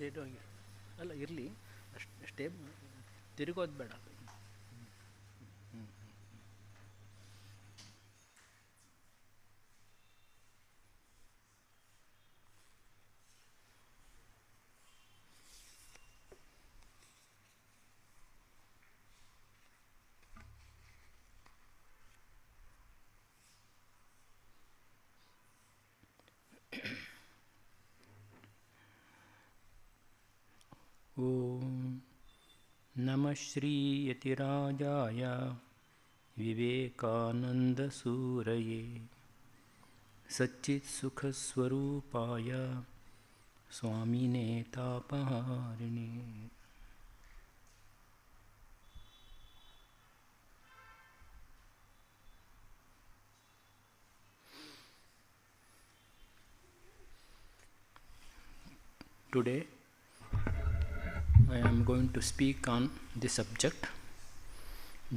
State ಅಲ್ಲ ಇರಲಿ, stay ತಿರುಗೋದು ಬೇಡ. ಓಂ ನಮಃ Shri ಯತಿರಾಜಾಯ ವಿವೇಕಾನಂದಸೂರಯೇ ಸಚ್ಚಿತ್ಸುಖಸ್ವರೂಪಾಯ ಸ್ವಾಮಿನೇ ತಾಪಹಾರಿಣೇ. Today I am going to speak on the subject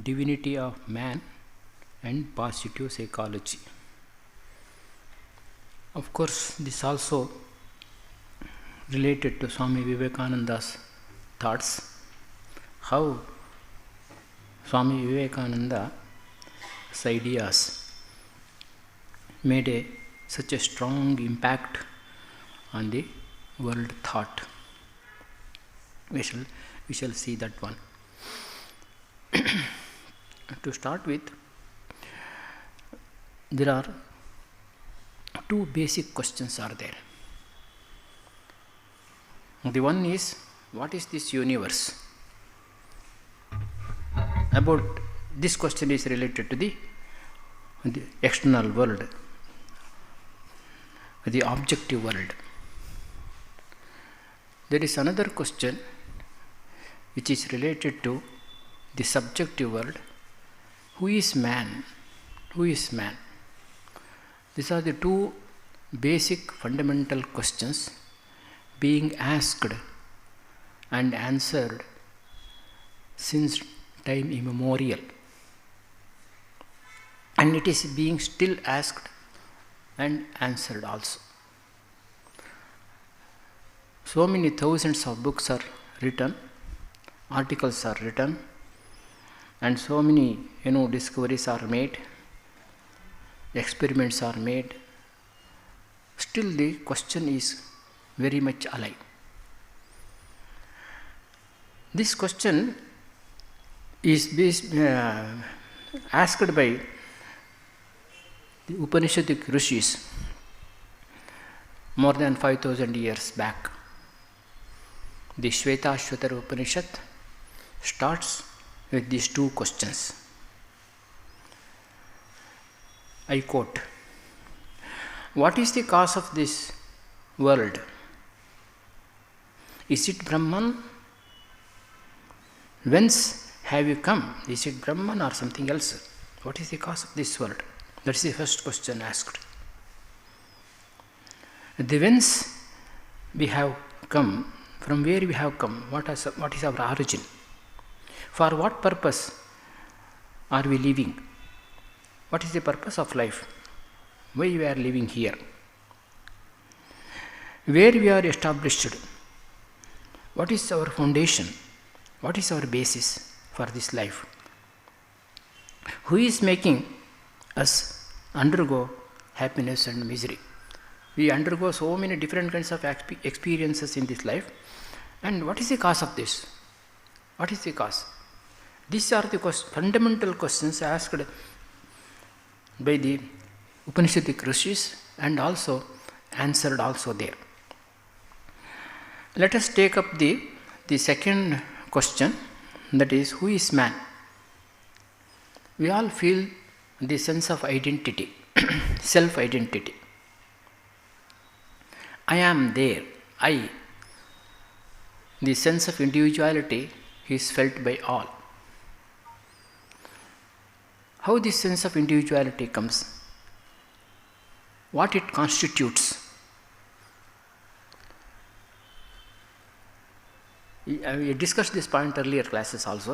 Divinity of Man and Positive Psychology. Of course, this also related to Swami Vivekananda's thoughts, how Swami Vivekananda's ideas made such a strong impact on the world thought. We shall see that one. To start with, there are two basic questions are there. The one is, what is this universe? About this question is related to the external world, the objective world. There is another question which is related to the subjective world. Who is man? Who is man? These are the two basic fundamental questions being asked and answered since time immemorial. And it is being still asked and answered also. So many thousands of books are written, articles are written, and so many discoveries are made, experiments are made. Still the question is very much alive. This question is asked by the Upanishadic Rishis more than 5,000 years back. The Shvetashvatara Upanishad starts with these two questions. I quote, "What is the cause of this world? Is it Brahman? Whence have you come? Is it Brahman or something else? What is the cause of this world?" That is the first question asked. The whence we have come, from where we have come, what is our origin? For what purpose are we living? What is the purpose of life? Why we are living here? Where we are established? What is our foundation? What is our basis for this life? Who is making us undergo happiness and misery? We undergo so many different kinds of experiences in this life. And what is the cause of this? What is the cause? These are the fundamental questions asked by the Upanishadic Rishis and also answered also there. Let us take up the second question, that is, who is man? We all feel the sense of identity, self-identity. I am there, I. The sense of individuality is felt by all. How this sense of individuality comes? What it constitutes? We discussed this point earlier classes also,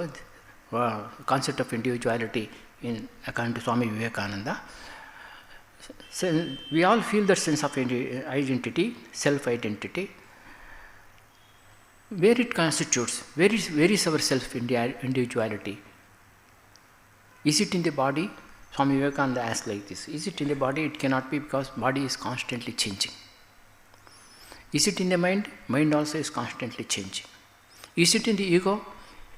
concept of individuality in according to Swami Vivekananda. So we all feel that sense of identity, self-identity. where it constitutes, where is our self-individuality? Is it in the body? Swami Vivekananda asked like this. Is it in the body? It cannot be, because body is constantly changing. Is it in the mind? Mind also is constantly changing. Is it in the ego?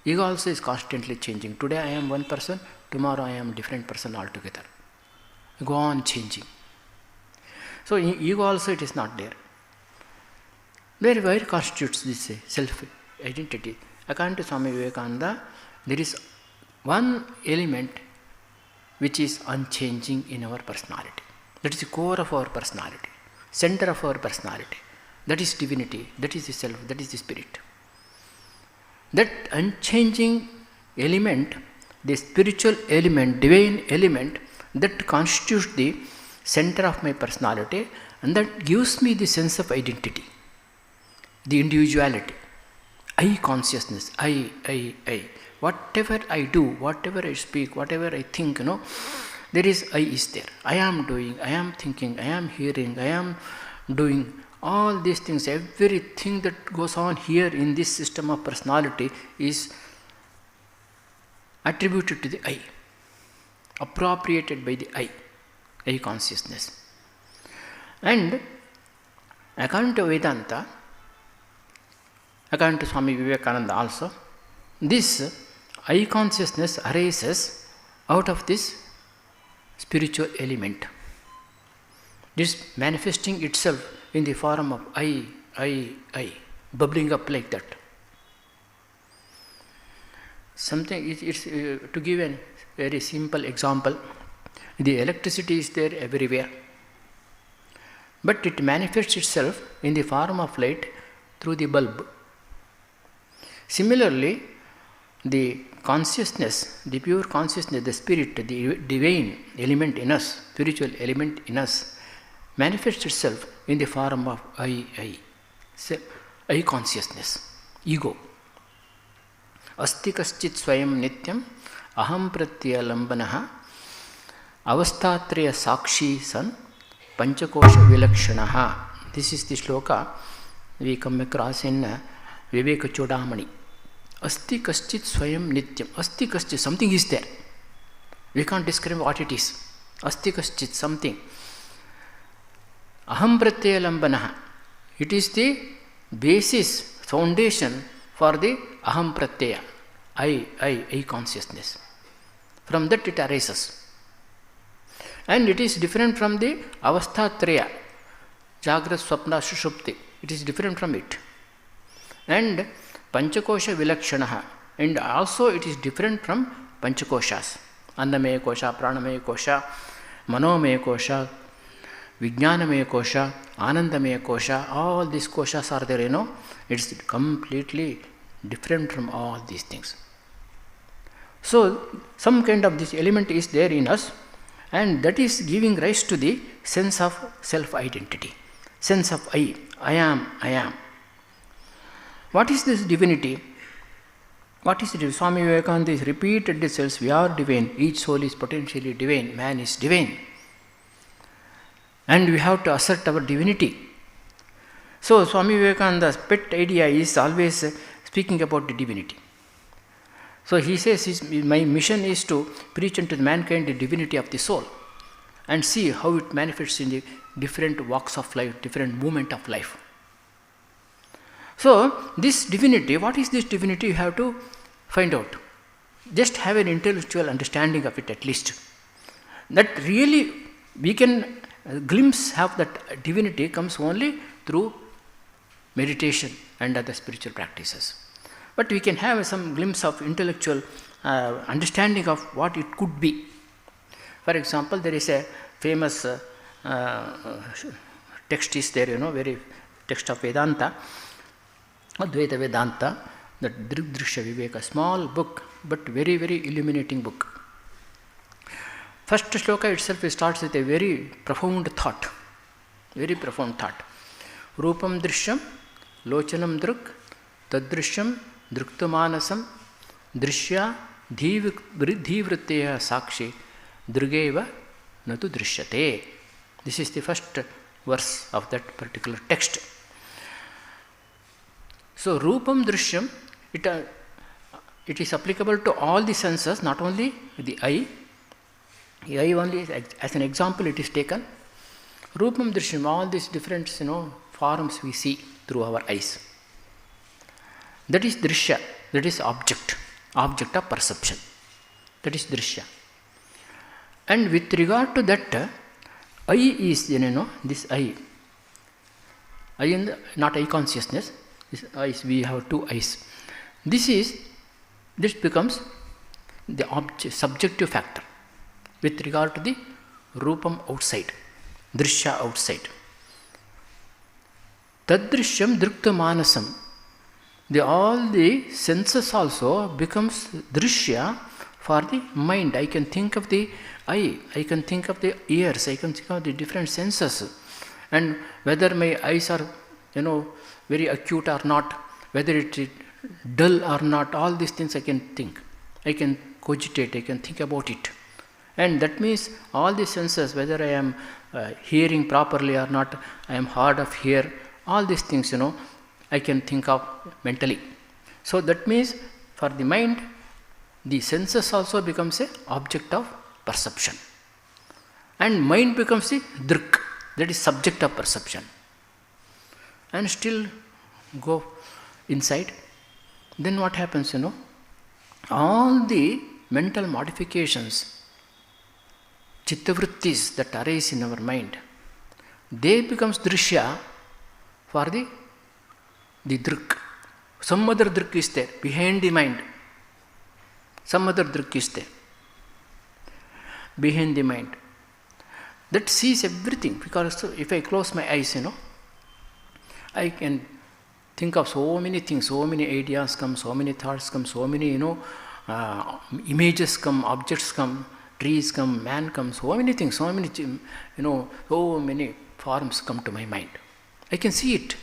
Ego also is constantly changing. Today I am one person, tomorrow I am a different person altogether. Go on changing. So in ego also it is not there. Where constitutes this self-identity? According to Swami Vivekananda, there is one element which is unchanging in our personality. That is the core of our personality, center of our personality. That is divinity, that is the self, that is the spirit. That unchanging element, the spiritual element, divine element, that constitutes the center of my personality, and that gives me the sense of identity, the individuality, I consciousness, I. Whatever I do, whatever I speak, whatever I think, there is I is there. I am doing, I am thinking, I am hearing, I am doing. All these things, everything that goes on here in this system of personality is attributed to the I, appropriated by the I consciousness. And according to Vedanta, according to Swami Vivekananda also, this I consciousness arises out of this spiritual element. This manifesting itself in the form of I, bubbling up like that. Something, it's to give a very simple example, the electricity is there everywhere, but it manifests itself in the form of light through the bulb. Similarly, the consciousness, the pure consciousness, the spirit, the divine element in us, spiritual element in us, manifests itself in the form of I consciousness, ego. Asti kaschit swayam nityam aham pratyalambanaha avastatraya sakshi san panchakosha vilakshanaha. This is the shloka we come across in Viveka Chodamani. Asti kaschit swayam nityam. Asti kaschit, something is there. We can't describe what it is. Asti kaschit, something. Aham pratyalambanaha. It is the basis, foundation for the aham pratyaya, I consciousness. From that it arises. And it is different from the avasthatraya, jagrat, swapna, sushupti. It is different from it. And panchakosha vilakshanaha. And also it is different from panchakoshas. Annamaya kosha, pranamaya kosha, manomaya kosha, Vijnanamaya kosha, Anandamaya kosha, all these koshas are there, it's completely different from all these things. So, some kind of this element is there in us, and that is giving rise to the sense of self-identity, sense of I am. What is this divinity? What is it? Swami Vivekananda is repeatedly says, we are divine, each soul is potentially divine, man is divine. And we have to assert our divinity. So Swami Vivekananda's pet idea is always speaking about the divinity. So he says, my mission is to preach unto mankind the divinity of the soul and see how it manifests in the different walks of life, different movement of life. So this divinity, what is this divinity? You have to find out. Just have an intellectual understanding of it at least. That really we can glimpse of that divinity comes only through meditation and other spiritual practices. But we can have some glimpse of intellectual understanding of what it could be. For example, there is a famous text is there, very text of Vedanta, Advaita Vedanta, that Drigdrishya Viveka, small book, but very, very illuminating book. First shloka itself starts with a very profound thought. Rupam drishyam, lochanam druk, tadrishyam, druktamanasam, drishya, dhivritteya sakshi, drugeva natu drishyate. This is the first verse of that particular text. So Rupam Drishyam, it is applicable to all the senses, not only the eye. The eye only, as an example, it is taken. Rupam Drishyam, all these different forms we see through our eyes. That is Drishya, that is object of perception. That is Drishya. And with regard to that, eye is, this eye not eye consciousness, this eyes, we have two eyes. This becomes the subjective factor with regard to the Rupam outside, Drishya outside. Tadrishyam Drukta Manasam. All the senses also becomes Drishya for the mind. I can think of the eye, I can think of the ears, I can think of the different senses. And whether my eyes are, very acute or not, whether it is dull or not, all these things I can think. I can cogitate, I can think about it. And that means all the senses, whether I am hearing properly or not, I am hard of hear, all these things, I can think of mentally. So that means for the mind, the senses also becomes an object of perception. And mind becomes the drik, that is subject of perception. And still go inside. Then what happens, all the mental modifications, chittavrittis that arise in our mind, they becomes drishya for the drik. Some other drik is there behind the mind. Some other drik is there behind the mind that sees everything. Because if I close my eyes, I can think of so many things, so many ideas come, so many thoughts come, so many images come, objects come, trees come, man comes, so many things, so many forms come to my mind. I can see it.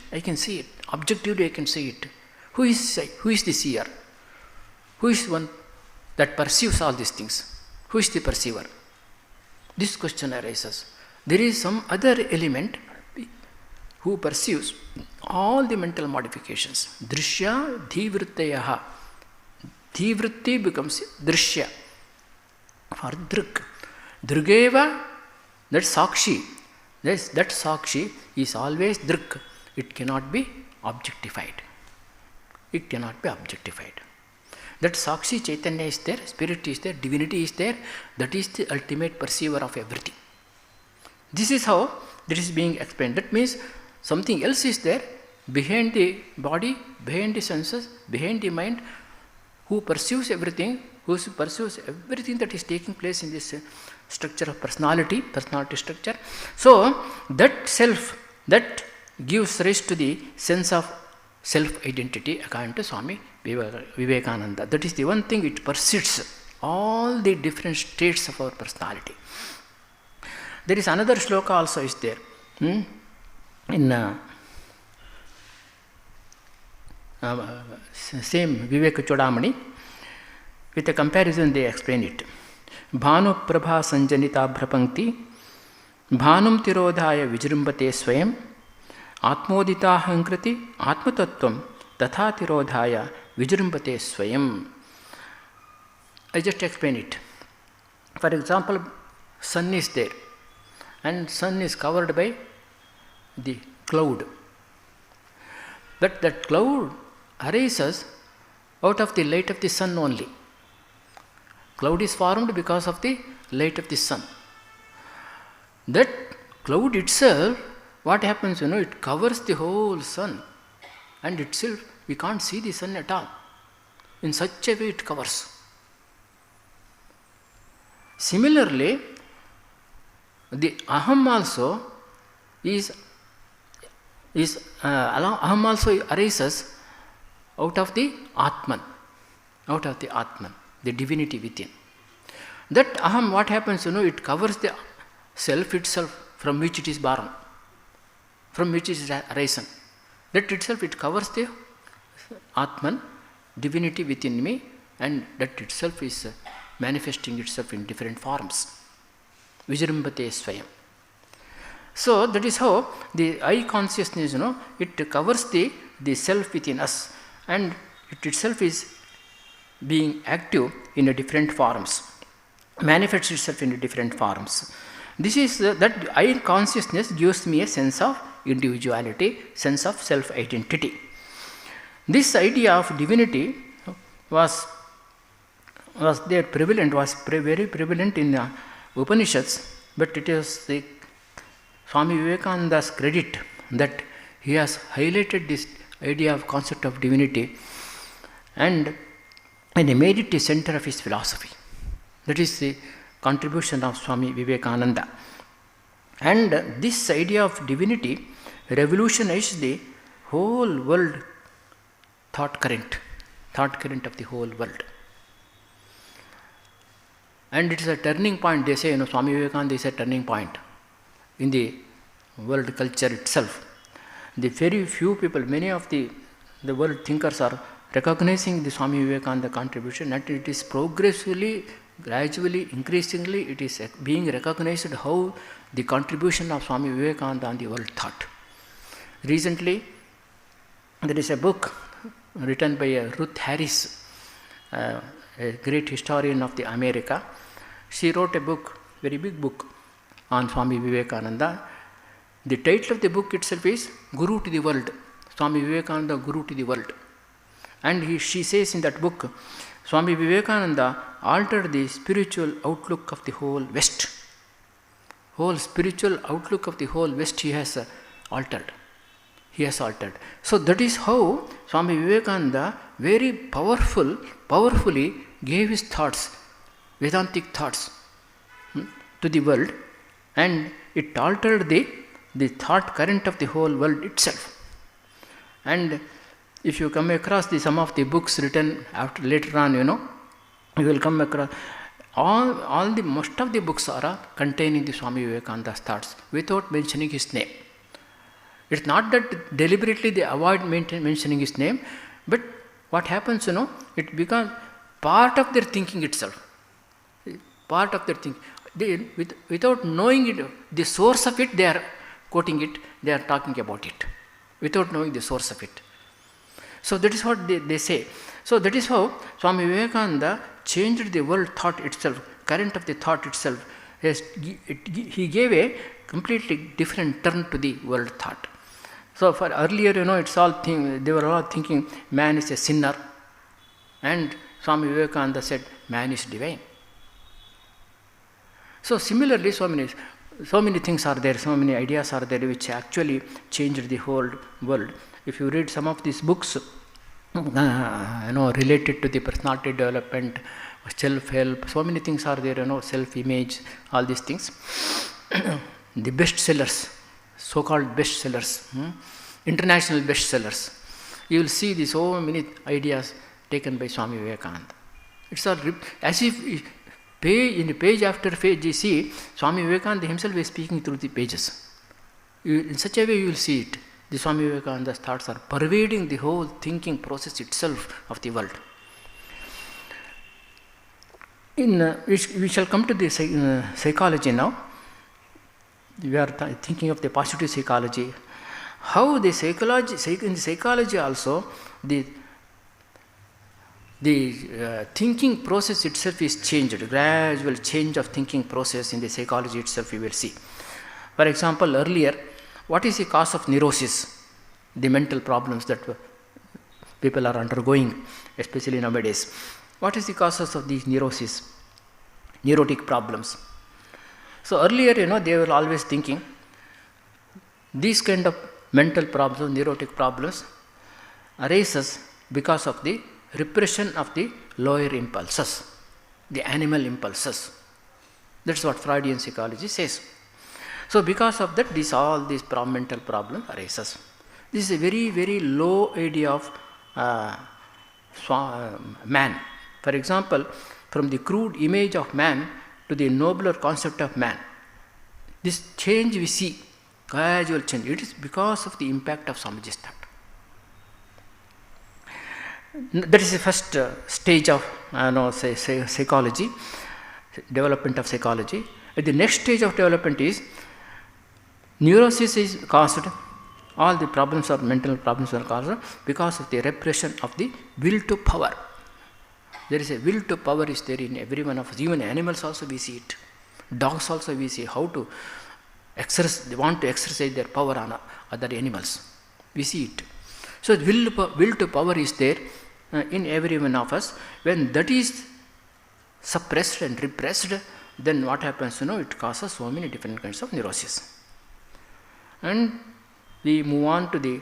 Objectively I can see it. Who is the seer? Who is one that perceives all these things? Who is the perceiver? This question arises. There is some other element who perceives all the mental modifications. Drishya dhivrityaha. Dhivritti becomes drishya for drik. Drigeva, that sakshi. That sakshi is always drik. It cannot be objectified. That sakshi chaitanya is there, spirit is there, divinity is there. That is the ultimate perceiver of everything. This is how this is being explained. That means something else is there behind the body, behind the senses, behind the mind, who perceives everything, that is taking place in this structure of personality structure. So that self, that gives rise to the sense of self-identity according to Swami Vivekananda. That is the one thing, it persists all the different states of our personality. There is another shloka also is there. In same Viveka Chodamani, with a comparison they explain it. Bhanu Prabha Sanjanita Bhrapankti Bhanum Tirodhaya Vijrumbate Swayam Atmodita Hankriti Atmatattvam Tatha Tirodhaya Vijrumbate Swayam. I just explain it. For example, sun is there and sun is covered by the cloud. But that cloud arises out of the light of the sun only. Cloud is formed because of the light of the sun. That cloud itself, what happens, it covers the whole sun, and itself we can't see the sun at all. In such a way it covers. Similarly, the aham also aham also arises out of the Atman, the divinity within. That aham, what happens, it covers the self itself from which it is born, from which it is arisen. That itself, it covers the Atman, divinity within me, and that itself is manifesting itself in different forms. Vijrumbate Swayam. So that is how the eye consciousness, it covers the the self within us, and it itself is being active in a different forms, manifests itself in different forms. This is that I consciousness gives me a sense of individuality, sense of self-identity. This idea of divinity was there prevalent, very prevalent in the Upanishads, but it is the Swami Vivekananda's credit that he has highlighted this idea of concept of divinity and he made it the center of his philosophy. That is the contribution of Swami Vivekananda. And this idea of divinity revolutionized the whole world thought current of the whole world. And it is a turning point, they say, Swami Vivekananda is a turning point in the world culture itself. The very few people, many of the world thinkers are recognizing the Swami Vivekananda contribution, and it is progressively, gradually, increasingly, it is being recognized how the contribution of Swami Vivekananda on the world thought. Recently, there is a book written by Ruth Harris, a great historian of the America. She wrote a book, very big book, on Swami Vivekananda. The title of the book itself is Guru to the World, Swami Vivekananda, Guru to the World. And she says in that book, Swami Vivekananda altered the spiritual outlook of the whole West. Whole spiritual outlook of the whole West he has altered. So that is how Swami Vivekananda very powerfully gave his thoughts, Vedantic thoughts, to the world, and it altered the thought current of the whole world itself. And if you come across some of the books written later on, you will come across most of the books are containing the Swami Vivekananda's thoughts without mentioning his name. It's not that deliberately they avoid mentioning his name, but what happens, it becomes part of their thinking itself. Part of their thinking. Without knowing it, the source of it, they are quoting it, they are talking about it, without knowing the source of it. So that is what they say. So that is how Swami Vivekananda changed the world thought itself, current of the thought itself. He gave a completely different turn to the world thought. So for earlier, it's all they were all thinking man is a sinner, and Swami Vivekananda said man is divine. So similarly, so many things are there, so many ideas are there which actually changed the whole world. If you read some of these books, related to the personality development, self-help, so many things are there, self-image, all these things. The bestsellers, so-called bestsellers, international bestsellers, you will see so many ideas taken by Swami Vivekananda. It's all as if page after page, you see Swami Vivekananda himself is speaking through the pages. In such a way you will see it. The Swami Vivekananda's thoughts are pervading the whole thinking process itself of the world. We shall come to the psychology now. We are thinking of the positive psychology. How the psychology, in the psychology also, the thinking process itself is changed. Gradual change of thinking process in the psychology itself you will see. For example, earlier, what is the cause of neurosis? The mental problems that people are undergoing, especially nowadays. What is the causes of these neurosis? Neurotic problems. So earlier, they were always thinking these kind of mental problems, neurotic problems arises because of the repression of the lower impulses, the animal impulses. That's what Freudian psychology says. So because of that, all these mental problems arises. This is a very, very low idea of man. For example, from the crude image of man to the nobler concept of man, this change we see, gradual change, it is because of the impact of Swamiji's thought. That is the first stage of psychology, development of psychology. The next stage of development is neurosis is caused All the problems or mental problems are caused because of the repression of the will to power. There is a will to power is there in every one of us. Even animals also we see it. Dogs also we see how to exercise, they want to exercise their power on other animals. We see it. So will to power is there in every one of us. When that is suppressed and repressed, then what happens? It causes so many different kinds of neurosis. And we move on to the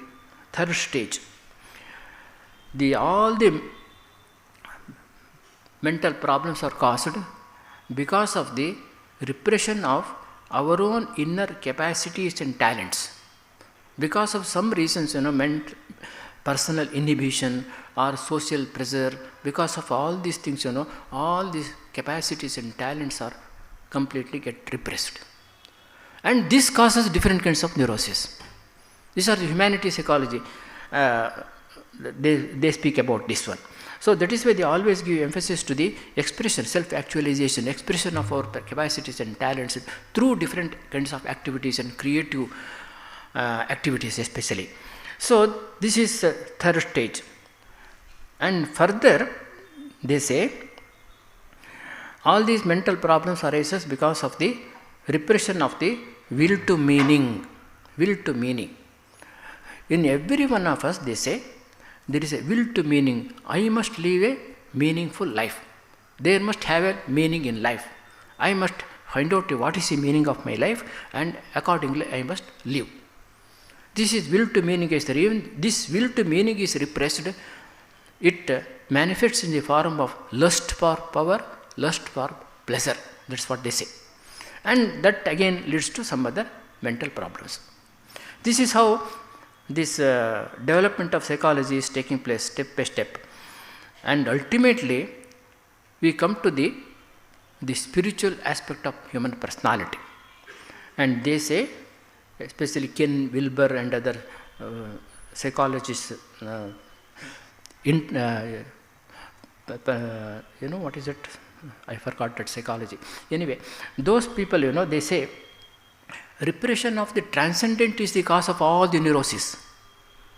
third stage. All the mental problems are caused because of the repression of our own inner capacities and talents. Because of some reasons, personal inhibition or social pressure, because of all these things, all these capacities and talents are completely get repressed. And this causes different kinds of neurosis. These are the humanity psychology. They speak about this one. So that is why they always give emphasis to the expression, self-actualization, expression of our capacities and talents through different kinds of activities and creative activities especially. So this is the third stage. And further, they say, all these mental problems arises because of the repression of the will to meaning. Will to meaning. In every one of us, they say, there is a will to meaning. I must live a meaningful life. There must have a meaning in life. I must find out what is the meaning of my life, and accordingly I must live. This is will to meaning is there. Even this will to meaning is repressed. It manifests in the form of lust for power, lust for pleasure. That's what they say. And that again leads to some other mental problems. This is how this development of psychology is taking place step by step. And ultimately, we come to the spiritual aspect of human personality. And they say, especially Ken Wilber and other psychologists, what is it? I forgot that psychology. Anyway, those people, they say, repression of the transcendent is the cause of all the neuroses.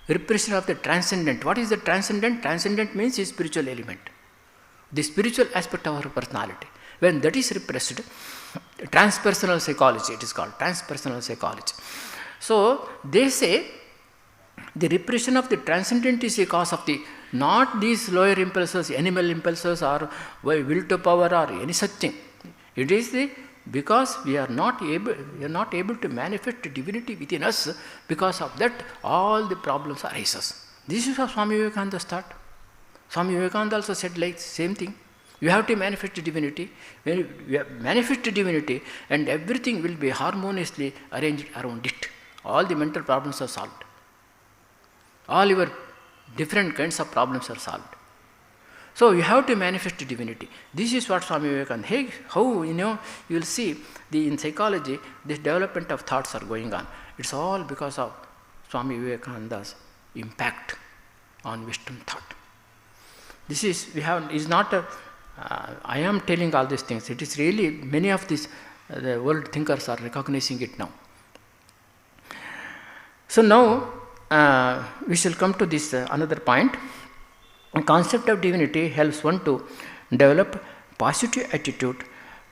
Repression of the transcendent. What is the transcendent? Transcendent means a spiritual element. The spiritual aspect of our personality. When that is repressed, transpersonal psychology, it is called transpersonal psychology. So they say the repression of the transcendent is a cause of the, not these lower impulses, animal impulses or will to power or any such thing. It is the because we are not able to manifest divinity within us. Because of that, all the problems arises. This is how Swami Vivekananda started. Swami Vivekananda also said like same thing. You have to manifest divinity. When you manifest divinity, and everything will be harmoniously arranged around it. All the mental problems are solved. All your different kinds of problems are solved. So you have to manifest divinity. This is what Swami Vivekananda. Hey, how you will see in psychology this development of thoughts are going on. It's all because of Swami Vivekananda's impact on wisdom thought. This is not a. I am telling all these things. It is really many of these the world thinkers are recognizing it now. So now we shall come to this another point. The concept of divinity helps one to develop positive attitude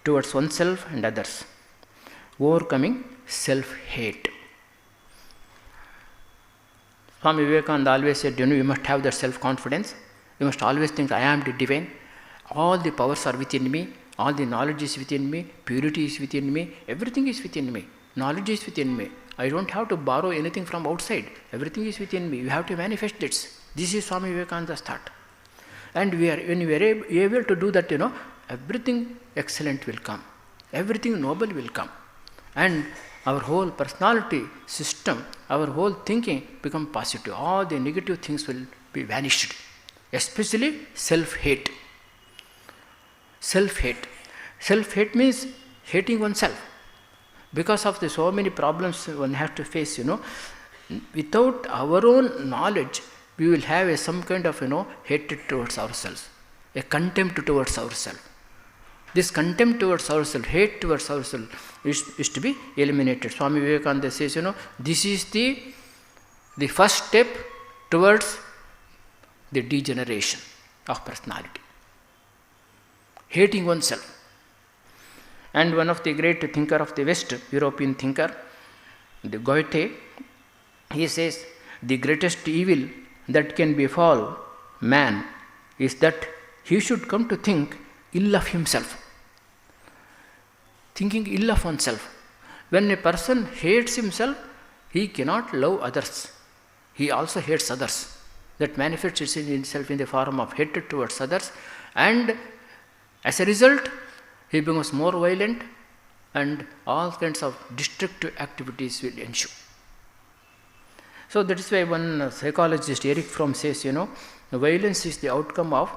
towards oneself and others, overcoming self-hate. Swami Vivekananda always said, you must have that self-confidence. You must always think, I am the divine. All the powers are within me. All the knowledge is within me. Purity is within me. Everything is within me. Knowledge is within me. I don't have to borrow anything from outside. Everything is within me. You have to manifest this. This is Swami Vivekananda's thought. And when we are able to do that, everything excellent will come. Everything noble will come. And our whole personality system, our whole thinking become positive. All the negative things will be vanished. Especially self-hate. Self-hate. Self-hate means hating oneself. Because of the so many problems one has to face, without our own knowledge, we will have some kind of, hatred towards ourselves, a contempt towards ourselves. This contempt towards ourselves, hate towards ourselves is to be eliminated. Swami Vivekananda says, this is the the first step towards the degeneration of personality. Hating oneself. And one of the great thinker of the West, European thinker, the Goethe, he says, the greatest evil that can befall man is that he should come to think ill of himself. Thinking ill of oneself. When a person hates himself, he cannot love others. He also hates others. That manifests itself in the form of hatred towards others, and as a result, he becomes more violent and all kinds of destructive activities will ensue. So that is why one psychologist, Erich Fromm, says, violence is the outcome of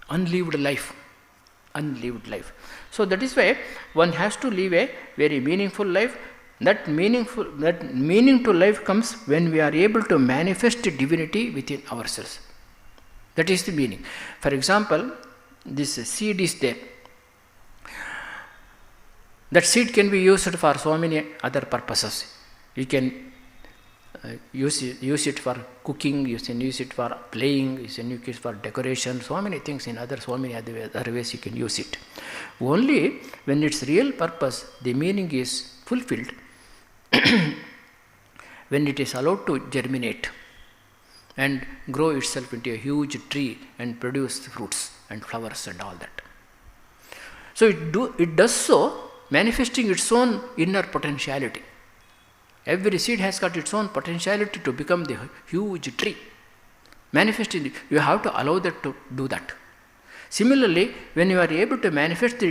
unlived life. Unlived life. So that is why one has to live a very meaningful life. That meaning to life comes when we are able to manifest divinity within ourselves. That is the meaning. For example, this seed is there. That seed can be used for so many other purposes. You can use it for cooking, you can use it for playing, you can use it for decoration, so many things so many other ways you can use it. Only when its real purpose, the meaning is fulfilled, when it is allowed to germinate and grow itself into a huge tree and produce fruits and flowers and all that. So it does so, manifesting its own inner potentiality. Every seed has got its own potentiality to become the huge tree. Manifesting, you have to allow that to do that. Similarly, when you are able to manifest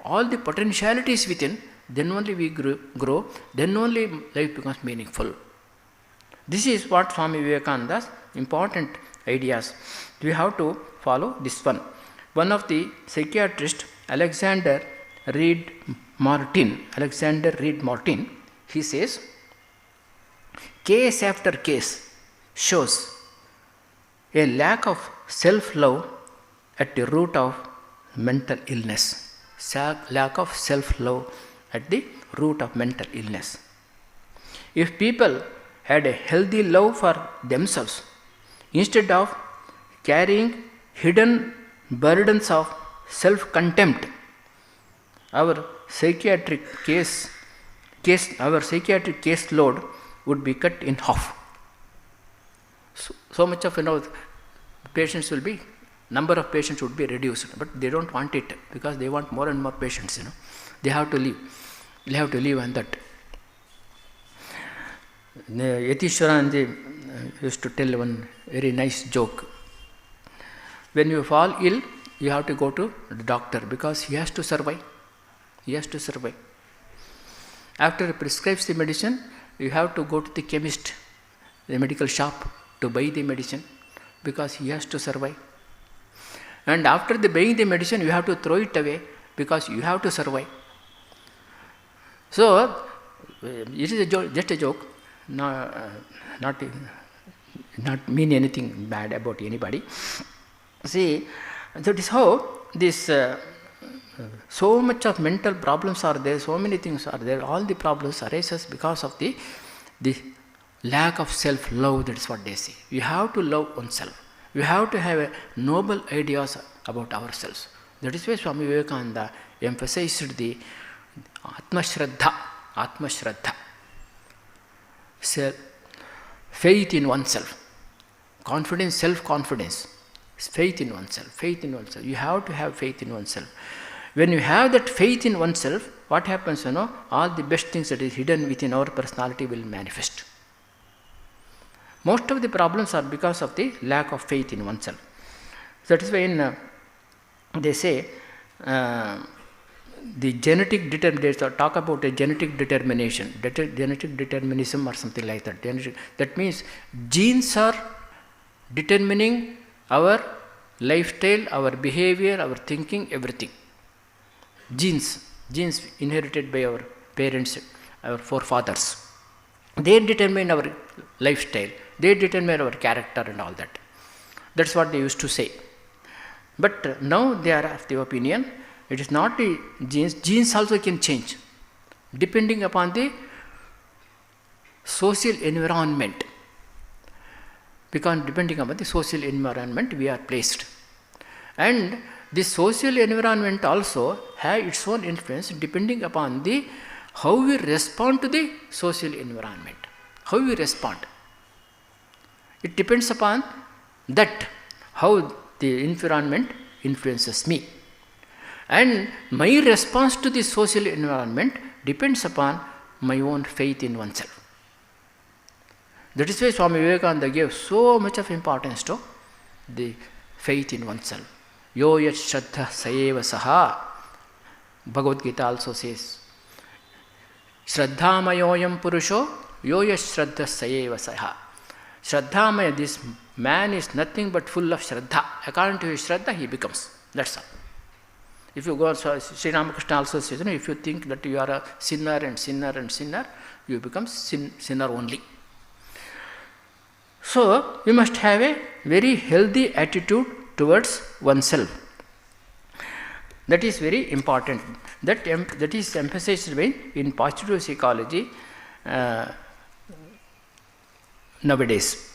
all the potentialities within, then only we grow, then only life becomes meaningful. This is what Swami Vivekananda's important ideas. We have to follow this one. One of the psychiatrists, Alexander Reed Martin, he says, case after case shows a lack of self-love at the root of mental illness. Lack of self-love at the root of mental illness. If people had a healthy love for themselves, instead of carrying hidden burdens of self-contempt, our psychiatric case load would be cut in half. So much of patients will be, number of patients would be reduced, but they don't want it because they want more and more patients. They have to live. They have to live on that. Yatishwaranji used to tell one very nice joke. When you fall ill, you have to go to the doctor because he has to survive. He has to survive. After he prescribes the medicine, you have to go to the chemist, the medical shop, to buy the medicine because he has to survive. And after buying the medicine, you have to throw it away because you have to survive. So, it is just a joke, not mean anything bad about anybody. See, that is how this so much of mental problems are there, so many things are there, all the problems arises because of the lack of self-love. That is what they say. We have to love oneself. We have to have noble ideas about ourselves. That is why Swami Vivekananda emphasized the Atma-Shraddha, faith in oneself, confidence, self-confidence, faith in oneself. You have to have faith in oneself. When you have that faith in oneself, what happens, all the best things that is hidden within our personality will manifest. Most of the problems are because of the lack of faith in oneself. That is why they say the genetic they talk about a genetic determination, genetic determinism or something like that. That means genes are determining our lifestyle, our behavior, our thinking, everything. Genes inherited by our parents, our forefathers. They determine our lifestyle, they determine our character and all that. That's what they used to say. But now they are of the opinion, it is not the genes. Genes also can change depending upon the social environment. Because depending upon the social environment we are placed. And this social environment also has its own influence depending upon the how we respond to the social environment. How we respond. It depends upon that how the environment influences me. And my response to the social environment depends upon my own faith in oneself. That is why Swami Vivekananda gave so much of importance to the faith in oneself. Yo yat shraddha saeva saha. Bhagavad Gita also says, Shraddhamayoyam purusho yo yat shraddha saeva saha. Shraddhamaya, this man is nothing but full of shraddha. According to his shraddha, he becomes. That's all. If you go, Sri Ramakrishna also says, if you think that you are a sinner and sinner and sinner, you become sinner only. So, you must have a very healthy attitude towards oneself. That is very important. That is emphasized in positive psychology nowadays.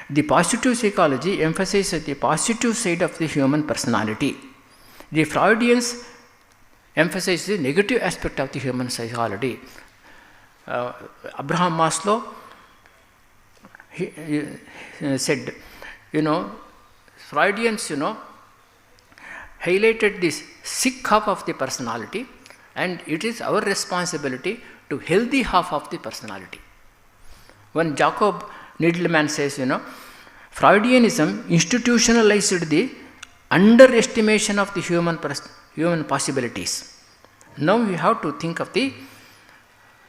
The positive psychology emphasizes the positive side of the human personality. The Freudians emphasize the negative aspect of the human psychology. Abraham Maslow he said, Freudians, highlighted this sick half of the personality, and it is our responsibility to healthy half of the personality. When Jacob Needleman says, Freudianism institutionalized the underestimation of the human possibilities. Now we have to think of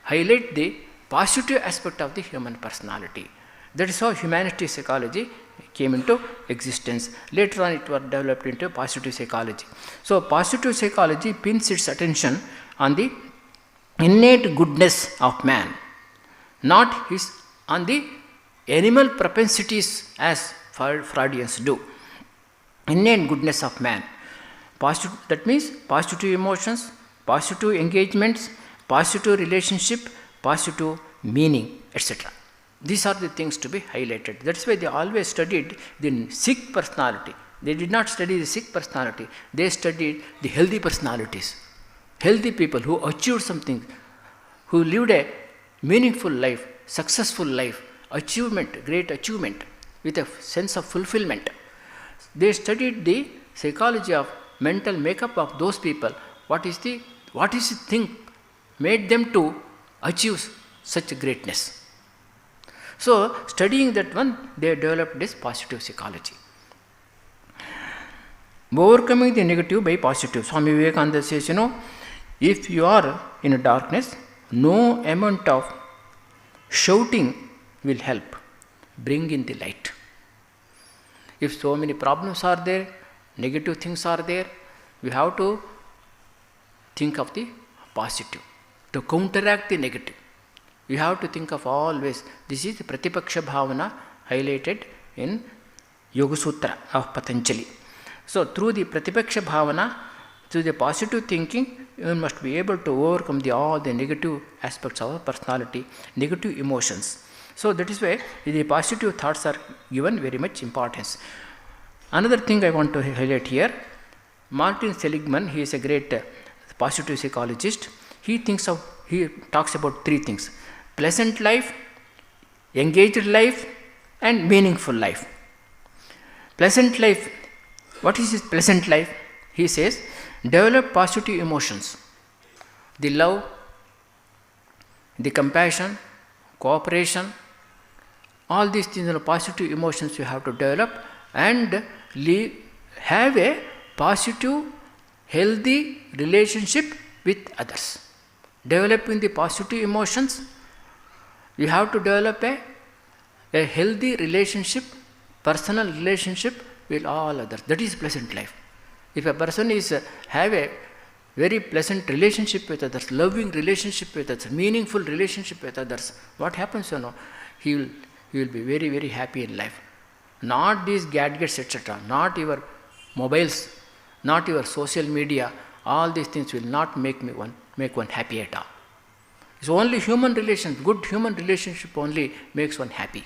highlight the positive aspect of the human personality. That is how humanity psychology came into existence. Later on it was developed into positive psychology. So positive psychology pins its attention on the innate goodness of man, not on the animal propensities as Freudians do. Innate goodness of man. That means positive emotions, positive engagements, positive relationship, positive meaning, etc. These are the things to be highlighted. That's why they always studied the sick personality. They did not study the sick personality. They studied the healthy personalities. Healthy people who achieved something, who lived a meaningful life, successful life, achievement, great achievement, with a sense of fulfillment. They studied the psychology of mental makeup of those people. What is the thing made them to achieve such greatness? So, studying that one, they developed this positive psychology. Overcoming the negative by positive. Swami Vivekananda says, if you are in a darkness, no amount of shouting will help. Bring in the light. If so many problems are there, negative things are there, we have to think of the positive to counteract the negative. You have to think of always, this is the Pratipaksha Bhavana highlighted in Yoga Sutra of Patanjali. So, through the Pratipaksha Bhavana, through the positive thinking, you must be able to overcome all the negative aspects of our personality, negative emotions. So, that is why the positive thoughts are given very much importance. Another thing I want to highlight here, Martin Seligman, he is a great positive psychologist. He talks about three things: pleasant life, engaged life, and meaningful life. Pleasant life, what is this pleasant life? He says, develop positive emotions. The love, the compassion, cooperation, all these things are positive emotions you have to develop and have a positive, healthy relationship with others. Developing the positive emotions, you have to develop a healthy relationship, personal relationship with all others. That is pleasant life. If a person have a very pleasant relationship with others, loving relationship with others, meaningful relationship with others, what happens? He will be very, very happy in life. Not these gadgets, etc., not your mobiles, not your social media, all these things will not make one happy at all. It's only human relations, good human relationship only makes one happy.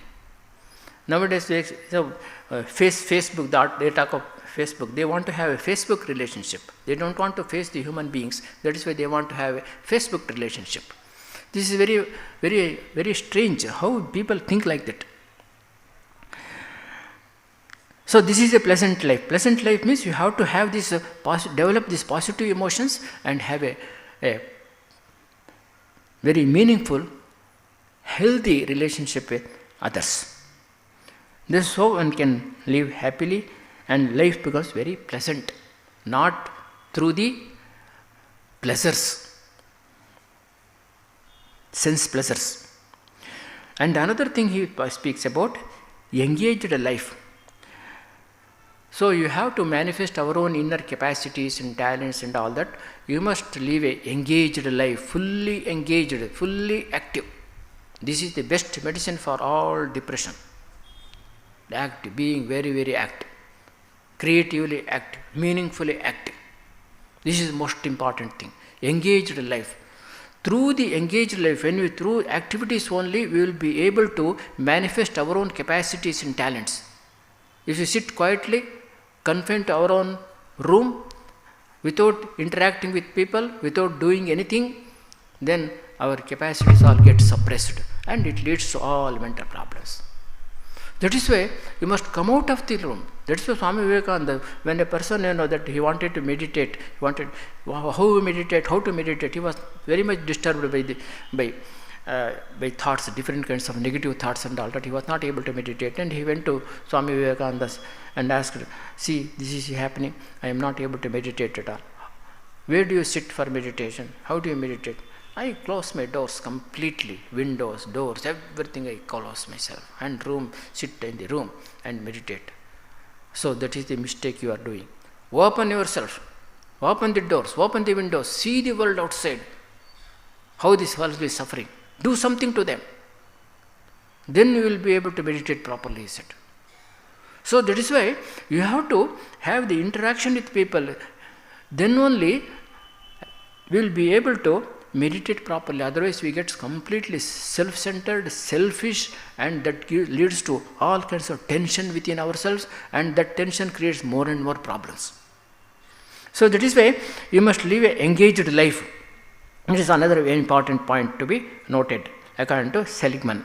Nowadays, Facebook, they talk of Facebook. They want to have a Facebook relationship. They don't want to face the human beings. That is why they want to have a Facebook relationship. This is very, very, very strange how people think like that. So this is a pleasant life. Pleasant life means you have to have this, develop these positive emotions and have a very meaningful, healthy relationship with others. This so one can live happily and life becomes very pleasant, not through the pleasures, sense pleasures. And another thing he speaks about, engaged life. So you have to manifest our own inner capacities and talents and all that. You must live a engaged life, fully engaged, fully active. This is the best medicine for all depression. Active, being very, very active, creatively active, meaningfully active. This is the most important thing. Engaged life. Through the engaged life, through activities only, we will be able to manifest our own capacities and talents. If you sit quietly, confined to our own room, without interacting with people, without doing anything, then our capacities all get suppressed and it leads to all mental problems. That is why you must come out of the room. That is why Swami Vivekananda, when a person that he wanted to meditate, he wanted how to meditate, he was very much disturbed by thoughts, different kinds of negative thoughts and all that. He was not able to meditate, and he went to Swami Vivekananda and asked, see, this is happening, I am not able to meditate at all. Where do you sit for meditation? How do you meditate? I close my doors completely, windows, doors, everything I close myself, and sit in the room and meditate. So that is the mistake you are doing. Open yourself, open the doors, open the windows, see the world outside, how this world is suffering. Do something to them. Then you will be able to meditate properly, he said. So that is why you have to have the interaction with people. Then only we will be able to meditate properly. Otherwise we get completely self-centered, selfish, and that leads to all kinds of tension within ourselves, and that tension creates more and more problems. So that is why you must live an engaged life. This is another very important point to be noted according to Seligman.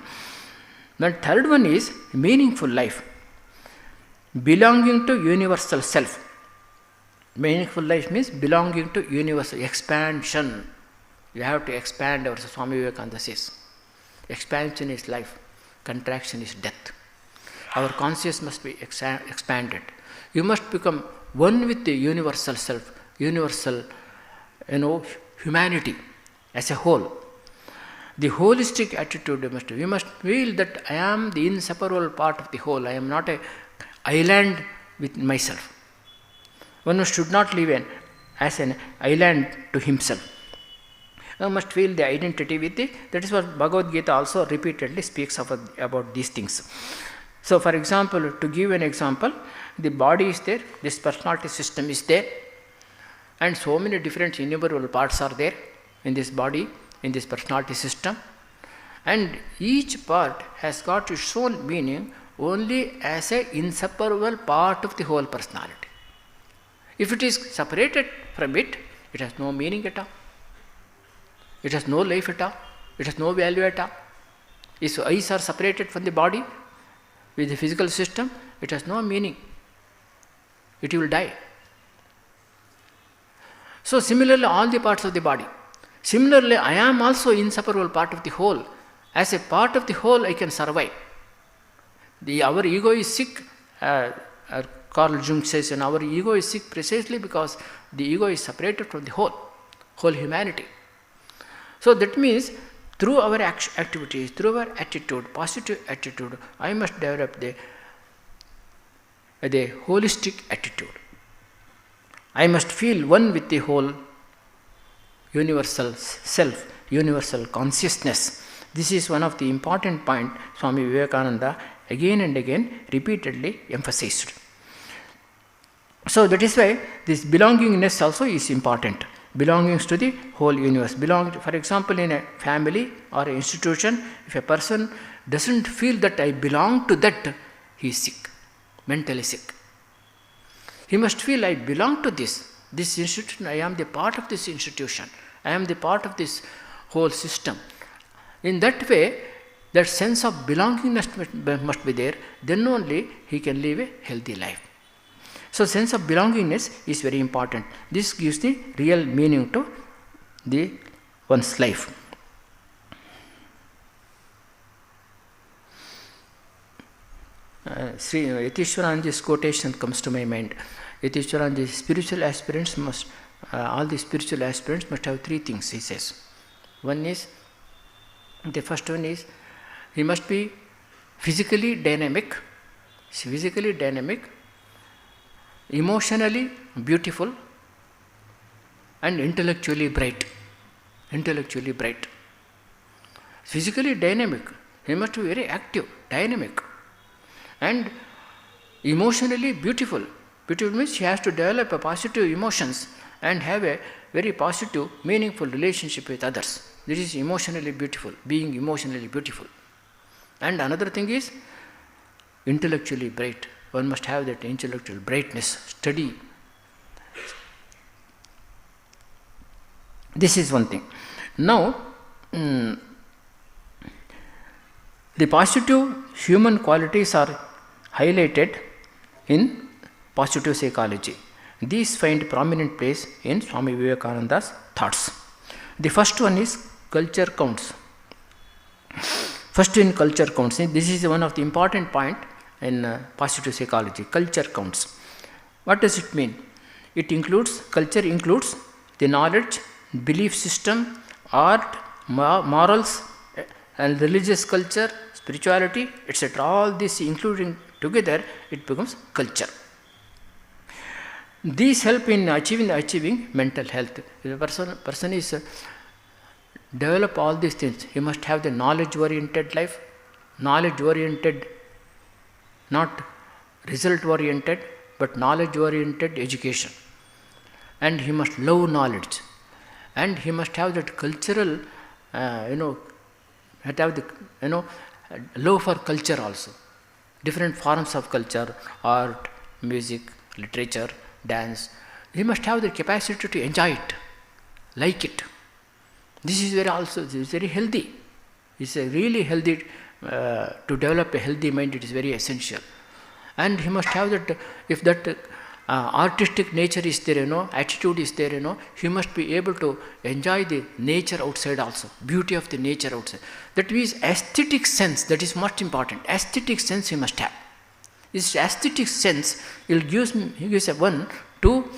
The third one is meaningful life. Belonging to universal self. Meaningful life means belonging to universal, expansion. You have to expand, our Swami Vivekananda says. Expansion is life, contraction is death. Our consciousness must be expanded. You must become one with the universal self, universal, humanity as a whole. The holistic attitude you must feel that I am the inseparable part of the whole. I am not an island with myself. One should not live as an island to himself. One must feel the identity with it. That is what Bhagavad Gita also repeatedly speaks about these things. So for example, to give an example, the body is there, this personality system is there, and so many different innumerable parts are there in this body, in this personality system, and each part has got its own meaning only as an inseparable part of the whole personality. If it is separated from it, it has no meaning at all. It has no life at all. It has no value at all. If eyes are separated from the body with the physical system, it has no meaning. It will die. So similarly, all the parts of the body. Similarly, I am also inseparable part of the whole. As a part of the whole, I can survive. Our ego is sick. Carl Jung says, and our ego is sick precisely because the ego is separated from the whole humanity. So that means through our activities, through our attitude, positive attitude, I must develop the holistic attitude. I must feel one with the whole universal self, universal consciousness. This is one of the important points Swami Vivekananda again and again repeatedly emphasized. So that is why this belongingness also is important. belongings to the whole universe. For example, in a family or an institution, if a person doesn't feel that I belong to that, he is sick, mentally sick. He must feel I belong to this institution, I am the part of this institution, I am the part of this whole system. In that way, that sense of belongingness must be there, then only he can live a healthy life. So sense of belongingness is very important. This gives the real meaning to one's life. Sri Nityasthanandaji's quotation comes to my mind. Nityasthanandaji's spiritual aspirants all the spiritual aspirants must have three things, he says. The first one is, he must be physically dynamic, emotionally beautiful, and intellectually bright. Physically dynamic, he must be very active, dynamic, and emotionally beautiful. Beautiful means he has to develop a positive emotions and have a very positive, meaningful relationship with others. This is emotionally beautiful, being emotionally beautiful. And another thing is intellectually bright. One must have that intellectual brightness, study. This is one thing. Now, the positive human qualities are highlighted in positive psychology. These find prominent place in Swami Vivekananda's thoughts. The first one is culture counts. First in culture counts. This is one of the important point in positive psychology. Culture counts. What does it mean? Culture includes the knowledge, belief system, art, morals, and religious culture, spirituality, etc. All this including together, it becomes culture. These help in achieving mental health. If a person is develop all these things, he must have the knowledge-oriented life, knowledge-oriented, not result-oriented, but knowledge-oriented education. And he must love knowledge. And he must have that cultural, love for culture also. Different forms of culture, art, music, literature, dance. He must have the capacity to enjoy it, like it. This is very healthy. It's a really healthy, to develop a healthy mind, it is very essential. And he must have that, if that artistic nature is there, attitude is there, he must be able to enjoy the nature outside also, beauty of the nature outside. That means aesthetic sense, that is most important. Aesthetic sense he must have. This aesthetic sense gives one to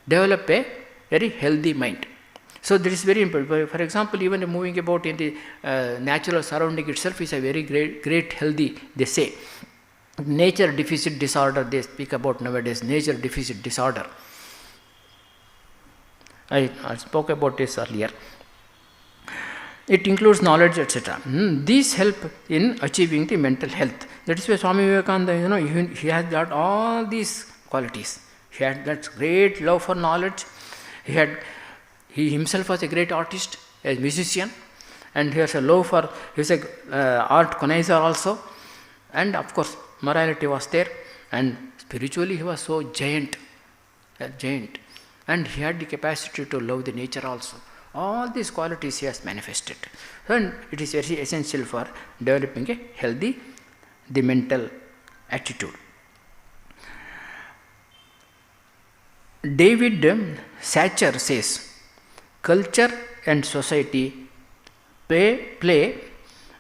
develop a very healthy mind. So that is very important. For example, even moving about in the natural surrounding itself is a very great healthy, they say. Nature deficit disorder, they speak about nowadays, nature deficit disorder. I spoke about this earlier. It includes knowledge, etc. These help in achieving the mental health. That is why Swami Vivekananda, he has got all these qualities. He had that great love for knowledge. He himself was a great artist, a musician, and he has a love for, he was a art connoisseur also. And of course, morality was there, and spiritually he was so giant. And he had the capacity to love the nature also. All these qualities he has manifested. And it is very essential for developing a healthy, the mental attitude. David Satcher says, culture and society play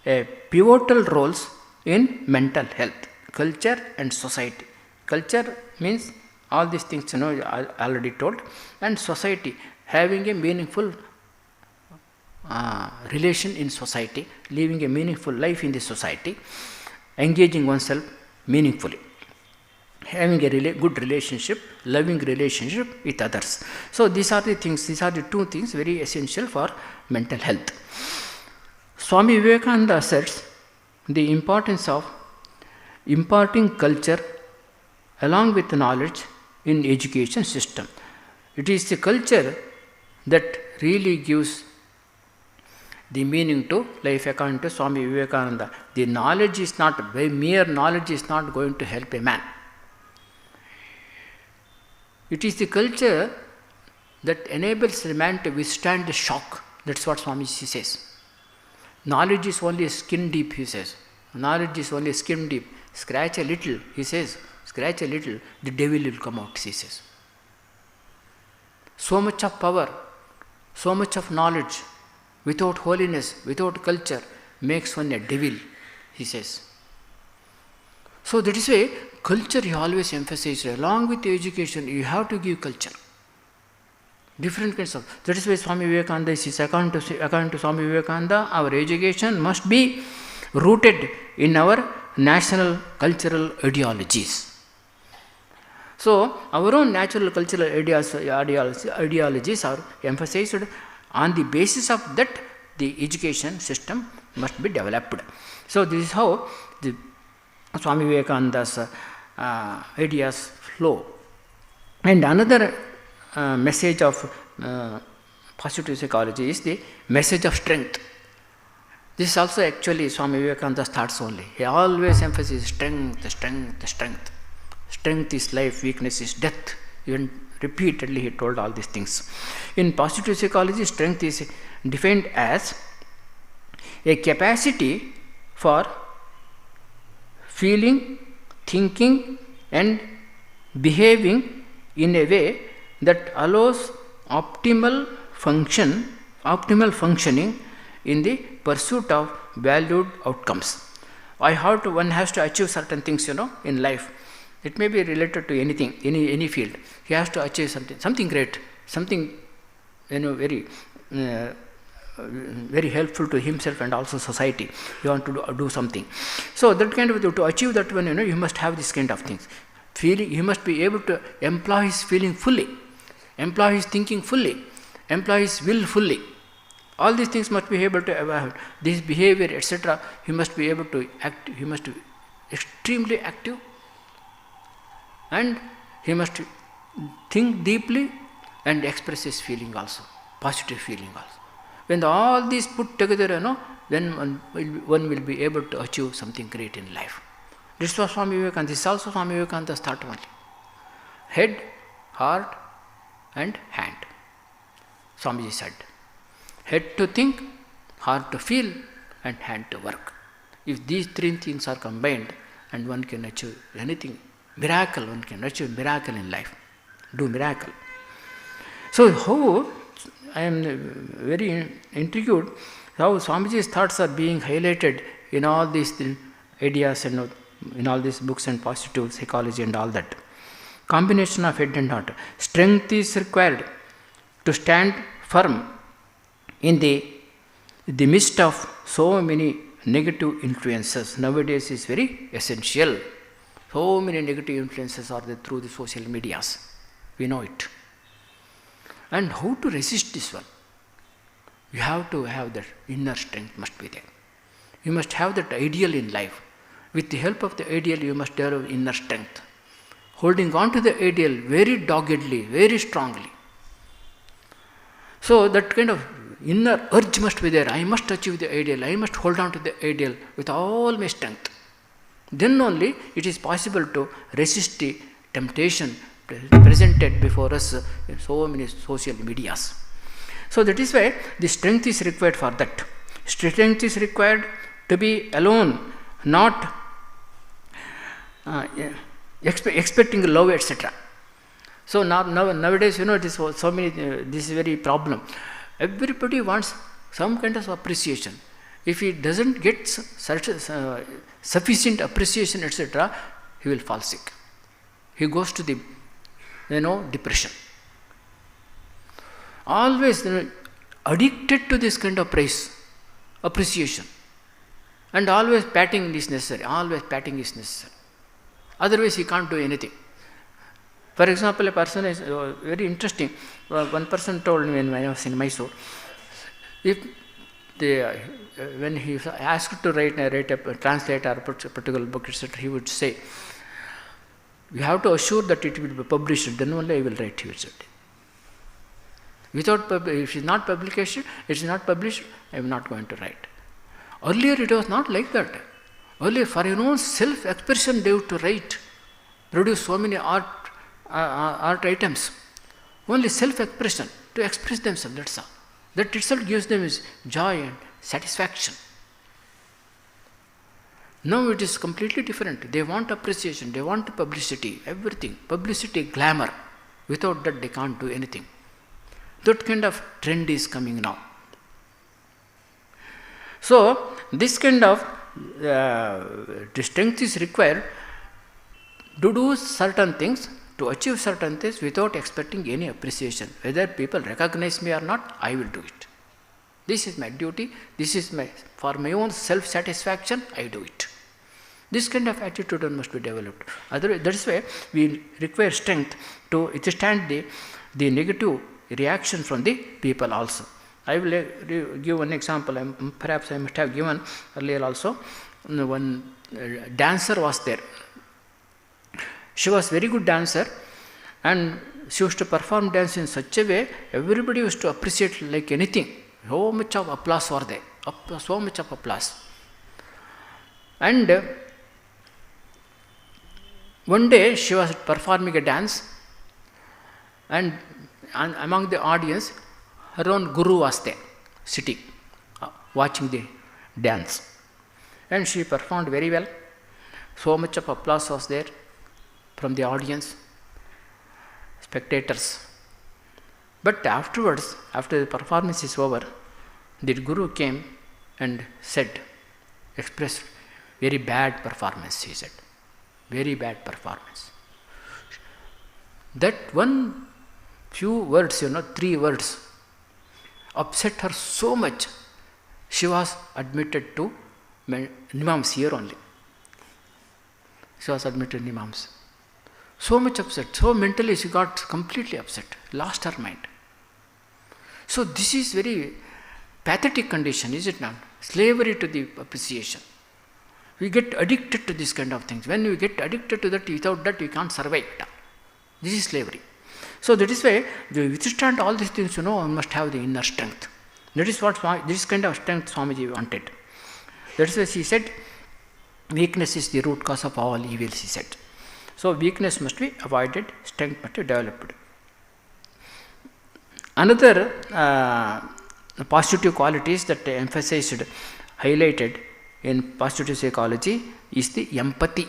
a pivotal roles in mental health. Culture and society. Culture means all these things I already told, and society, having a meaningful relation in society, living a meaningful life in the society, engaging oneself meaningfully, having a good relationship, loving relationship with others. So these are the things, these are the two things very essential for mental health. Swami Vivekananda asserts the importance of imparting culture along with knowledge in education system. It is the culture that really gives the meaning to life according to Swami Vivekananda. The knowledge is not, by mere knowledge is not going to help a man. It is the culture that enables a man to withstand the shock. That's what Swamiji says. Knowledge is only skin deep, he says. Knowledge is only skin deep. Scratch a little, he says. Scratch a little, the devil will come out, he says. So much of power, so much of knowledge, without holiness, without culture, makes one a devil, he says. So that is why culture he always emphasizes. Along with the education, you have to give culture. Different kinds of. That is why Swami Vivekananda says, according to Swami Vivekananda, our education must be rooted in our national cultural ideologies. So, our own natural cultural ideologies are emphasized. On the basis of that, the education system must be developed. So, this is how the Swami Vivekananda's ideas flow. And another message of positive psychology is the message of strength. This is also actually Swami Vivekananda's thoughts only. He always emphasizes strength, strength, strength. Strength is life, weakness is death. Even repeatedly he told all these things. In positive psychology, strength is defined as a capacity for feeling, thinking and behaving in a way that allows optimal functioning in the pursuit of valued outcomes. One has to achieve certain things, in life. It may be related to anything, any field. He has to achieve something great, something very very helpful to himself and also society. You want to do something. So that kind of, to achieve that one, you must have this kind of things. Feeling, he must be able to employ his feeling fully, employ his thinking fully, employ his will fully. All these things must be able to have this behavior, etc. He must be able to act. He must be extremely active. And he must think deeply and express his feeling also, positive feeling also. When all these put together, then one will be able to achieve something great in life. This was Swami Vivekananda. This is also Swami Vivekananda's thought only. Head, heart and hand. Swamiji said, head to think, heart to feel and hand to work. If these three things are combined, and one can achieve anything, miracle, one can achieve miracle in life, do miracle. So how, I am very intrigued how Swamiji's thoughts are being highlighted in all these ideas and in all these books and positive psychology and all that. Combination of head and heart. Strength is required to stand firm in the midst of so many negative influences. Nowadays is very essential. So many negative influences are there through the social medias. We know it. And how to resist this one? You have to have that inner strength must be there. You must have that ideal in life. With the help of the ideal, you must develop inner strength. Holding on to the ideal very doggedly, very strongly. So that kind of inner urge must be there. I must achieve the ideal. I must hold on to the ideal with all my strength. Then only it is possible to resist the temptation presented before us in so many social medias. So that is why the strength is required for that. Strength is required to be alone, not expecting love, etc. So nowadays, it is so many. This is very problem. Everybody wants some kind of appreciation. If he doesn't get sufficient appreciation, etc., he will fall sick. He goes to the depression. Always addicted to this kind of praise, appreciation, and always patting is necessary. Always patting is necessary. Otherwise, he can't do anything. For example, a person is very interesting. One person told me when I was in Mysore, when he asked to translate or particular book, etc., he would say, "You have to assure that it will be published. Then only I will write," he would say. If it is not publication, it is not published, I am not going to write. Earlier it was not like that. Earlier, for your own self-expression, they used to write, produce so many art items. Only self-expression, to express themselves, that's all. That itself gives them is joy and satisfaction. Now it is completely different. They want appreciation, they want publicity, everything. Publicity, glamour. Without that they can't do anything. That kind of trend is coming now. So, this kind of strength is required to do certain things, to achieve certain things without expecting any appreciation. Whether people recognize me or not, I will do it. This is my duty, for my own self-satisfaction, I do it. This kind of attitude must be developed. Otherwise, that is why we require strength to withstand the negative reaction from the people also. I will give one example. Perhaps I must have given earlier also. One dancer was there. She was very good dancer, and she used to perform dance in such a way, everybody used to appreciate like anything. So much of applause were there. So much of applause. And one day she was performing a dance, and among the audience, her own guru was there, sitting, watching the dance. And she performed very well. So much of applause was there from the audience, spectators. But afterwards, after the performance is over, the guru came and expressed very bad performance, he said. Very bad performance. That one few words, 3 words, upset her so much, she was admitted to Nimams here only. She was admitted to Nimams. So much upset, so mentally she got completely upset, lost her mind. So this is very pathetic condition, is it not? Slavery to the appreciation. We get addicted to this kind of things. When we get addicted to that, without that we can't survive. This is slavery. So that is why to withstand all these things, one must have the inner strength. That is what this kind of strength Swamiji wanted. That is why he said, weakness is the root cause of all evils, he said. So weakness must be avoided, strength must be developed. Another positive qualities that emphasized, highlighted in positive psychology is the empathy.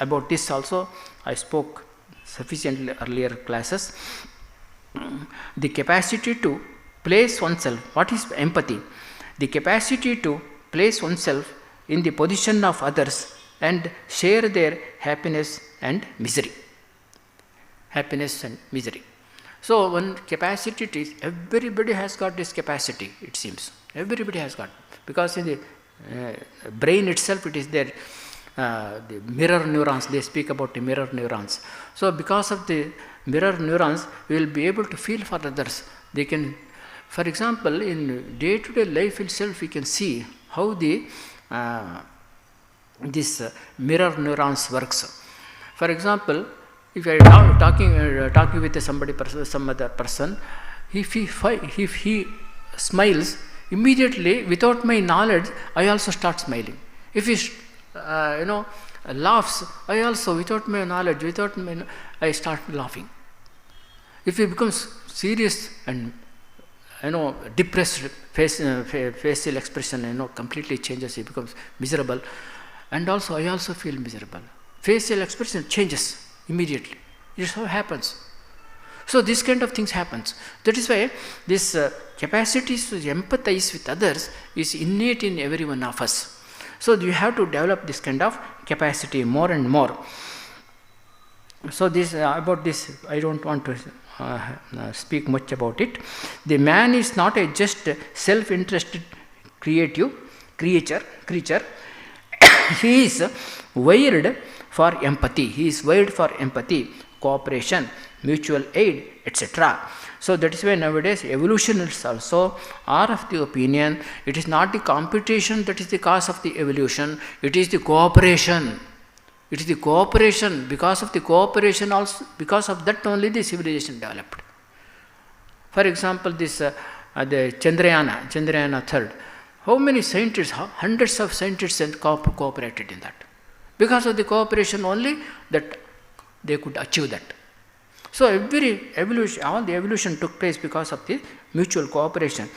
About this also I spoke sufficiently earlier classes. The capacity to place oneself. What is empathy? The capacity to place oneself in the position of others and share their happiness and misery. Happiness and misery. So one capacity is, everybody has got this capacity, it seems. Everybody has got. Because in the brain itself it is there. The mirror neurons, they speak about the mirror neurons. So because of the mirror neurons, we will be able to feel for others. They can, for example, in day-to-day life itself, we can see how this mirror neurons works. For example, if I am talking with some other person, if he smiles, immediately without my knowledge, I also start smiling. If he laughs, I also, without my knowledge, I start laughing. If he becomes serious and depressed, facial expression completely changes, he becomes miserable, and also I also feel miserable. Facial expression changes immediately. It so happens. So this kind of things happens. That is why this capacity to empathize with others is innate in every one of us. So you have to develop this kind of capacity more and more. So about this, I don't want to speak much about it. The man is not a just self-interested creature. He is wired for empathy. He is wired for empathy, cooperation, mutual aid, etc. So that is why nowadays evolutionists also are of the opinion it is not the competition that is the cause of the evolution, it is the cooperation. It is the cooperation. Because of the cooperation also, because of that only the civilization developed. For example, this the Chandrayana 3rd. How many scientists, hundreds of scientists cooperated in that. Because of the cooperation only that they could achieve that. So every evolution, all the evolution took place because of the mutual cooperation.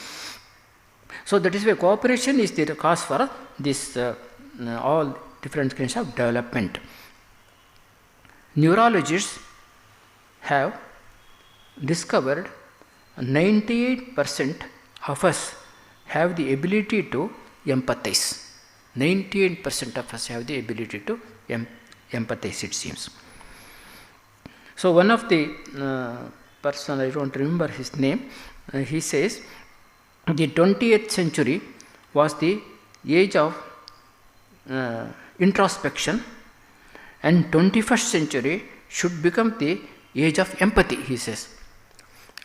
So that is why cooperation is the cause for this all different kinds of development. Neurologists have discovered 98% of us have the ability to empathize. 98% of us have the ability to empathize, it seems. So one of the person, I don't remember his name, he says the 20th century was the age of introspection, and 21st century should become the age of empathy, he says.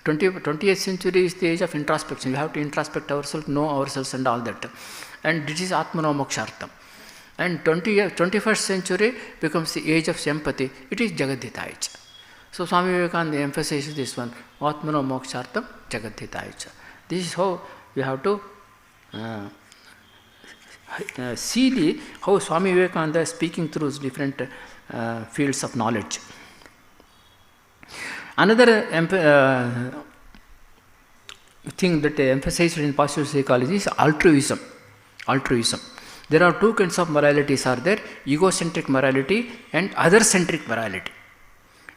20th century is the age of introspection. We have to introspect ourselves, know ourselves and all that. And this is Atmano Mokshartham. And 21st century becomes the age of empathy. It is Jagadhitaicha. So Swami Vivekananda emphasizes this one, Atmano Mokshartham Jagadhitaicha. This is how we have to see how Swami Vivekananda is speaking through different fields of knowledge. Another thing that emphasized in positive psychology is altruism. Altruism. There are two kinds of moralities are there, egocentric morality and other-centric morality.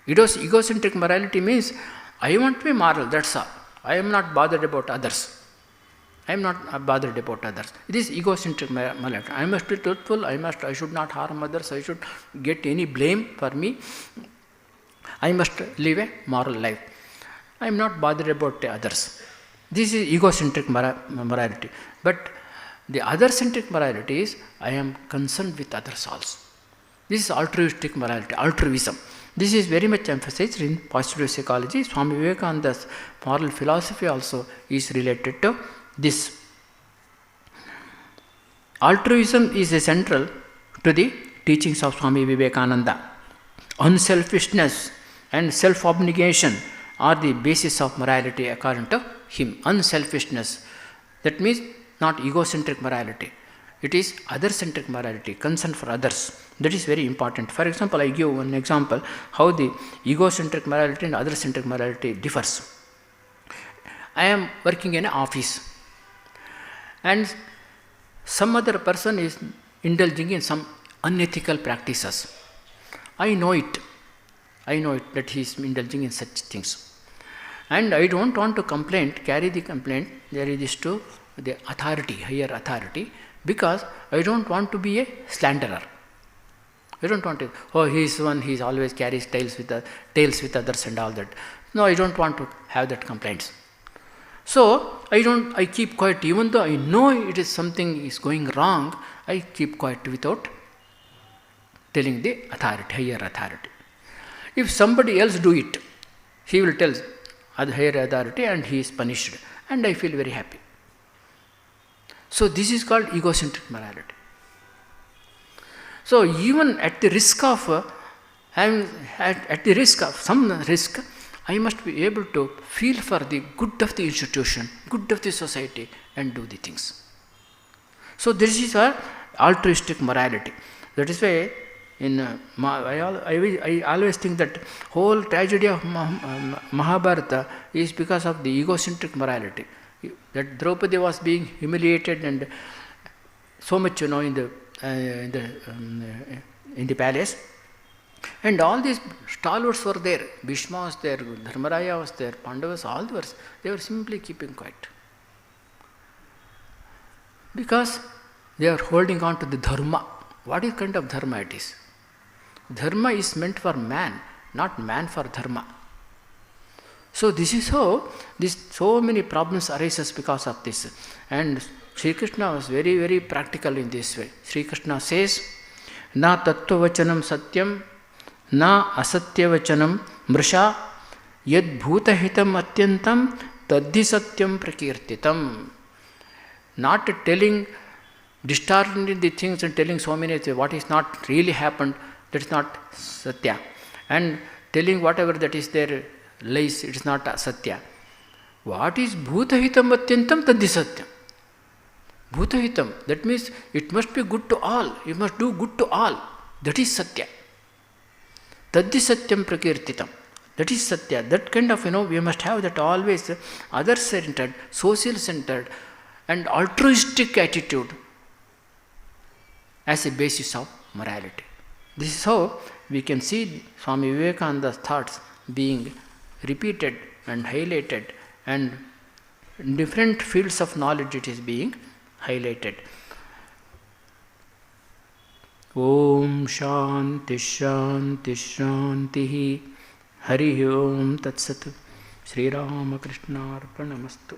Egocentric morality means, I want to be moral, that's all. I am not bothered about others. I am not bothered about others. It is egocentric morality. I must be truthful, I should not harm others, I should get any blame for me. I must live a moral life. I am not bothered about others. This is egocentric morality. But the other-centric morality is, I am concerned with others also. This is altruistic morality, altruism. This is very much emphasized in positive psychology. Swami Vivekananda's moral philosophy also is related to this. Altruism is central to the teachings of Swami Vivekananda. Unselfishness and self-abnegation are the basis of morality according to him. Unselfishness, that means not egocentric morality. It is other-centric morality, concern for others. That is very important. For example, I give one example how the egocentric morality and other-centric morality differs. I am working in an office and some other person is indulging in some unethical practices. I know it that he is indulging in such things. And I don't want to carry the complaint, there is this to the authority, higher authority, because I don't want to be a slanderer. I don't want to, he is always carries tails with others and all that. No, I don't want to have that complaints. So I keep quiet, even though I know it is something is going wrong, I keep quiet without telling the authority, higher authority. If somebody else do it, he will tell the higher authority and he is punished, and I feel very happy. So this is called egocentric morality. So even at the risk of some risk, I must be able to feel for the good of the institution, good of the society, and do the things. So this is our altruistic morality. That is why I always think that whole tragedy of Mahabharata is because of the egocentric morality. That Draupadi was being humiliated and so much, in the palace, and all these stalwarts were there. Bhishma was there, Dharmaraya was there, Pandavas, all they were simply keeping quiet, because they are holding on to the dharma. What is kind of dharma it is? Dharma is meant for man, not man for dharma. So this is how so many problems arises because of this. And Sri Krishna was very, very practical in this way. Sri Krishna says, Na tattva vachanam satyam, na asatya vachanam mrisha, yad bhuta hitam atyantam, tadhi satyam prakirtitam. Not telling, distorting the things and telling so many things, what is not really happened, that is not satya. And telling whatever that is there, lies, it is not satya. What is bhutahitam atyantam tadhi satyam. Bhutahitam, that means it must be good to all, you must do good to all. That is satya. Tadhi satyam prakirtitam. That is satya. That kind of, we must have that always other-centered, social-centered and altruistic attitude as a basis of morality. This is how we can see Swami Vivekananda's thoughts being repeated and highlighted, and in different fields of knowledge it is being highlighted. Om Shanti Shanti Shanti. Hari Om Tat Sat. Sri Ramakrishna Arpanamastu.